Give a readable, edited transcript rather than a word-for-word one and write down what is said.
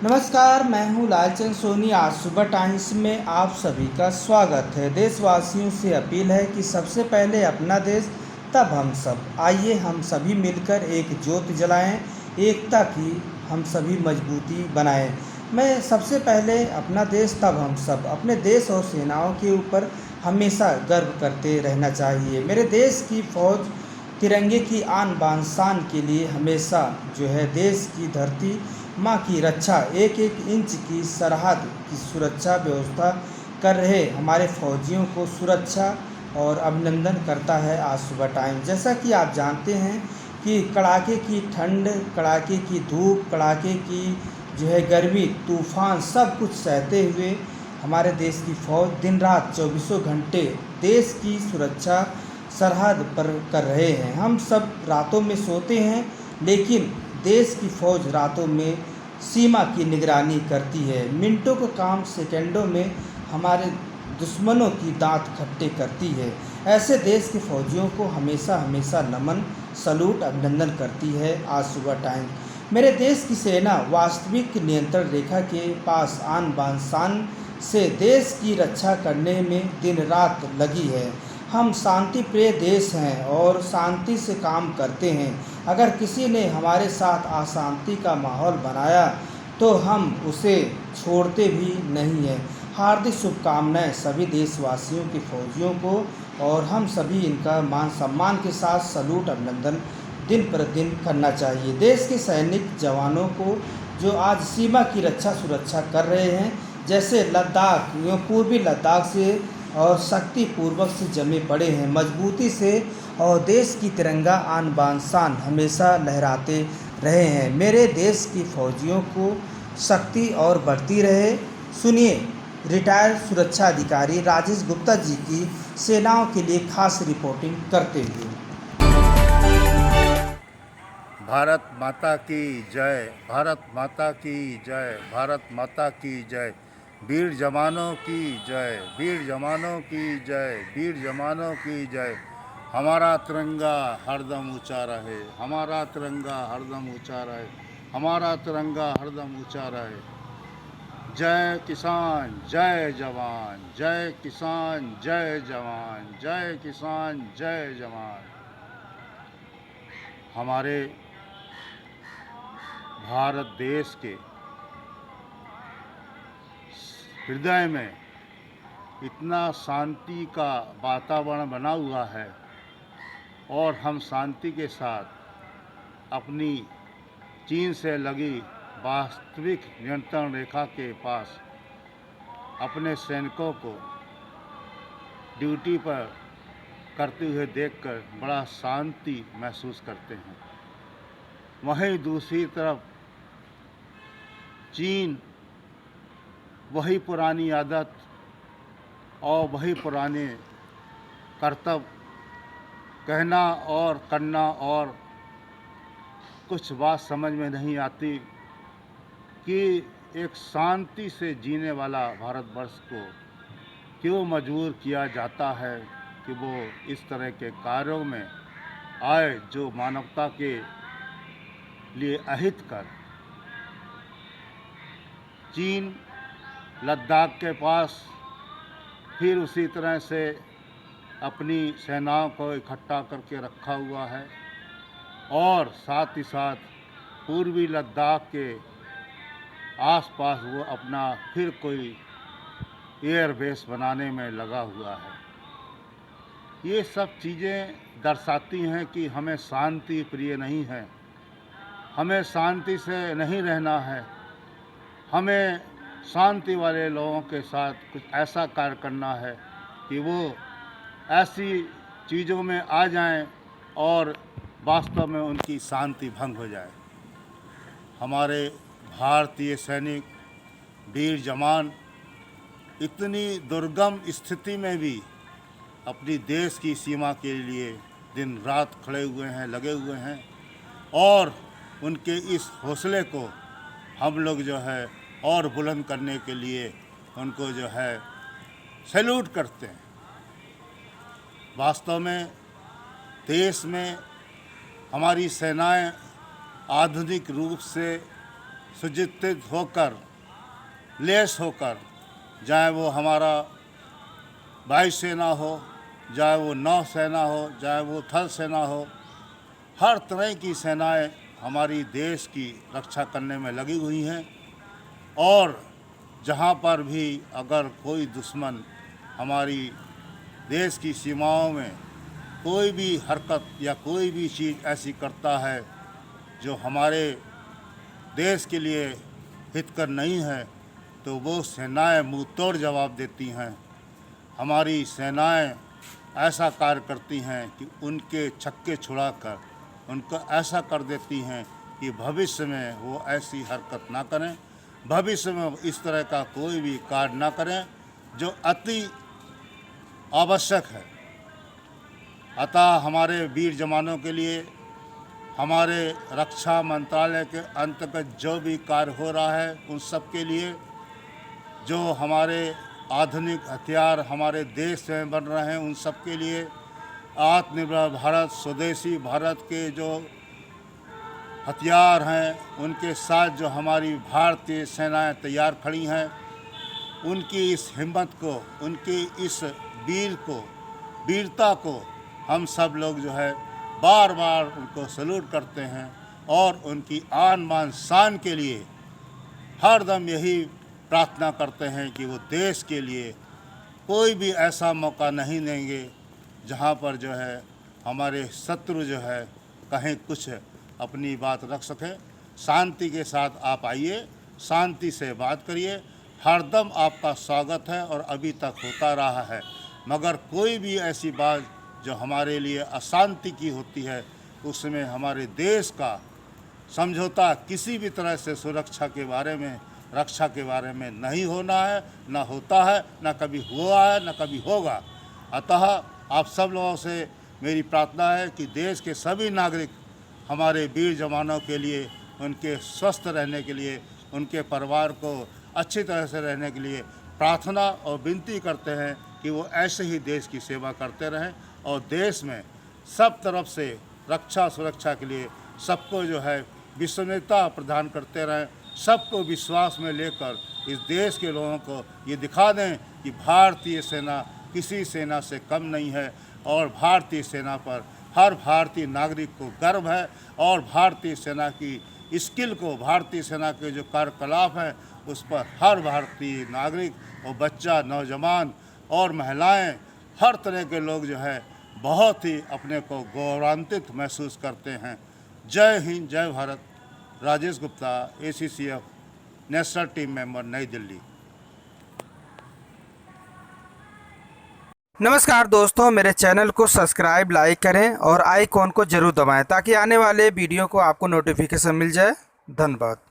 नमस्कार, मैं हूँ लालचंद सोनी। आज सुबह टाइम्स में आप सभी का स्वागत है। देशवासियों से अपील है कि सबसे पहले अपना देश, तब हम सब। आइए हम सभी मिलकर एक ज्योत जलाएं, एकता की हम सभी मजबूती बनाएं। मैं सबसे पहले अपना देश, तब हम सब। अपने देश और सेनाओं के ऊपर हमेशा गर्व करते रहना चाहिए। मेरे देश की फौज तिरंगे की आन बान शान के लिए हमेशा जो है देश की धरती माँ की रक्षा, एक एक इंच की सरहद की सुरक्षा व्यवस्था कर रहे हमारे फौजियों को सुरक्षा और अभिनंदन करता है आज सुबह टाइम। जैसा कि आप जानते हैं कि कड़ाके की ठंड, कड़ाके की धूप, कड़ाके की जो है गर्मी, तूफान, सब कुछ सहते हुए हमारे देश की फ़ौज दिन रात चौबीसों घंटे देश की सुरक्षा सरहद पर कर रहे हैं। हम सब रातों में सोते हैं, लेकिन देश की फ़ौज रातों में सीमा की निगरानी करती है। मिनटों का काम सेकंडों में हमारे दुश्मनों की दांत खट्टे करती है। ऐसे देश के फौजियों को हमेशा हमेशा नमन, सलूट, अभिनंदन करती है आज सुबह टाइम। मेरे देश की सेना वास्तविक नियंत्रण रेखा के पास आन बान शान से देश की रक्षा करने में दिन रात लगी है। हम शांति प्रिय देश हैं और शांति से काम करते हैं। अगर किसी ने हमारे साथ अशांति का माहौल बनाया तो हम उसे छोड़ते भी नहीं हैं। हार्दिक शुभकामनाएं सभी देशवासियों के फौजियों को, और हम सभी इनका मान सम्मान के साथ सलूट, अभिनंदन दिन प्रतिदिन करना चाहिए। देश के सैनिक जवानों को जो आज सीमा की रक्षा सुरक्षा कर रहे हैं, जैसे लद्दाख, यो पूर्वी लद्दाख से और शक्तिपूर्वक से जमे पड़े हैं मजबूती से, और देश की तिरंगा आन बान शान हमेशा लहराते रहे हैं। मेरे देश की फौजियों को शक्ति और बढ़ती रहे। सुनिए रिटायर्ड सुरक्षा अधिकारी राजेश गुप्ता जी की सेनाओं के लिए खास रिपोर्टिंग करते हुए। भारत माता की जय, भारत माता की जय, भारत माता की जय। वीर जवानों की जय, वीर जवानों की जय, वीर जवानों की जय। हमारा तिरंगा हरदम ऊंचा रहे, हमारा तिरंगा हरदम ऊंचा रहे, हमारा तिरंगा हरदम ऊंचा रहे। जय किसान जय जवान, जय किसान जय जवान, जय किसान जय जवान। हमारे भारत देश के हृदय में इतना शांति का वातावरण बना हुआ है, और हम शांति के साथ अपनी चीन से लगी वास्तविक नियंत्रण रेखा के पास अपने सैनिकों को ड्यूटी पर करते हुए देखकर बड़ा शांति महसूस करते हैं। वहीं दूसरी तरफ चीन वही पुरानी आदत और वही पुराने कर्तव्य कहना और करना, और कुछ बात समझ में नहीं आती कि एक शांति से जीने वाला भारतवर्ष को क्यों मजबूर किया जाता है कि वो इस तरह के कार्यों में आए जो मानवता के लिए अहित कर। चीन लद्दाख के पास फिर उसी तरह से अपनी सेनाओं को इकट्ठा करके रखा हुआ है, और साथ ही साथ पूर्वी लद्दाख के आसपास वो अपना फिर कोई एयरबेस बनाने में लगा हुआ है। ये सब चीज़ें दर्शाती हैं कि हमें शांति प्रिय नहीं है, हमें शांति से नहीं रहना है। हमें शांति वाले लोगों के साथ कुछ ऐसा कार्य करना है कि वो ऐसी चीज़ों में आ जाएं और वास्तव में उनकी शांति भंग हो जाए। हमारे भारतीय सैनिक वीर जवान इतनी दुर्गम स्थिति में भी अपनी देश की सीमा के लिए दिन रात खड़े हुए हैं, लगे हुए हैं, और उनके इस हौसले को हम लोग जो है और बुलंद करने के लिए उनको जो है सैल्यूट करते हैं। वास्तव में देश में हमारी सेनाएं आधुनिक रूप से सुजित होकर, लेस होकर, चाहे वो हमारा वायुसेना हो, चाहे वो नौसेना हो, चाहे वो थल सेना हो, हर तरह की सेनाएं हमारी देश की रक्षा करने में लगी हुई हैं। और जहां पर भी अगर कोई दुश्मन हमारी देश की सीमाओं में कोई भी हरकत या कोई भी चीज़ ऐसी करता है जो हमारे देश के लिए हितकर नहीं है, तो वो सेनाएं मुंह तोड़ जवाब देती हैं। हमारी सेनाएं ऐसा कार्य करती हैं कि उनके छक्के छुड़ाकर उनको ऐसा कर देती हैं कि भविष्य में वो ऐसी हरकत ना करें, भविष्य में इस तरह का कोई भी कार्य ना करें जो अति आवश्यक है। अतः हमारे वीर जवानों के लिए हमारे रक्षा मंत्रालय के अंतर्गत जो भी कार्य हो रहा है, उन सब के लिए जो हमारे आधुनिक हथियार हमारे देश में बन रहे हैं, उन सब के लिए आत्मनिर्भर भारत, स्वदेशी भारत के जो हथियार हैं, उनके साथ जो हमारी भारतीय सेनाएं तैयार खड़ी हैं, उनकी इस हिम्मत को, उनकी इस वीरता को हम सब लोग जो है बार बार उनको सैल्यूट करते हैं और उनकी आन बान शान के लिए हरदम यही प्रार्थना करते हैं कि वो देश के लिए कोई भी ऐसा मौका नहीं देंगे जहाँ पर जो है हमारे शत्रु जो है कहीं कुछ अपनी बात रख सकें। शांति के साथ आप आइए, शांति से बात करिए, हरदम आपका स्वागत है और अभी तक होता रहा है। मगर कोई भी ऐसी बात जो हमारे लिए अशांति की होती है, उसमें हमारे देश का समझौता किसी भी तरह से सुरक्षा के बारे में, रक्षा के बारे में नहीं होना है, ना होता है, ना कभी हुआ है, ना कभी होगा। अतः आप सब लोगों से मेरी प्रार्थना है कि देश के सभी नागरिक हमारे वीर जवानों के लिए, उनके स्वस्थ रहने के लिए, उनके परिवार को अच्छी तरह से रहने के लिए प्रार्थना और विनती करते हैं कि वो ऐसे ही देश की सेवा करते रहें और देश में सब तरफ से रक्षा सुरक्षा के लिए सबको जो है विश्वसनीयता प्रदान करते रहें। सबको विश्वास में लेकर इस देश के लोगों को ये दिखा दें कि भारतीय सेना किसी सेना से कम नहीं है और भारतीय सेना पर हर भारतीय नागरिक को गर्व है और भारतीय सेना की स्किल को, भारतीय सेना के जो कार्यकलाप हैं उस पर हर भारतीय नागरिक और बच्चा, नौजवान और महिलाएं, हर तरह के लोग जो है बहुत ही अपने को गौरवान्वित महसूस करते हैं। जय हिंद, जय Bharat. Rajesh Gupta, ACCF national team member, नई दिल्ली। नमस्कार दोस्तों, मेरे चैनल को सब्सक्राइब, लाइक करें और आइकॉन को जरूर दबाएं ताकि आने वाले वीडियो को आपको नोटिफिकेशन मिल जाए। धन्यवाद।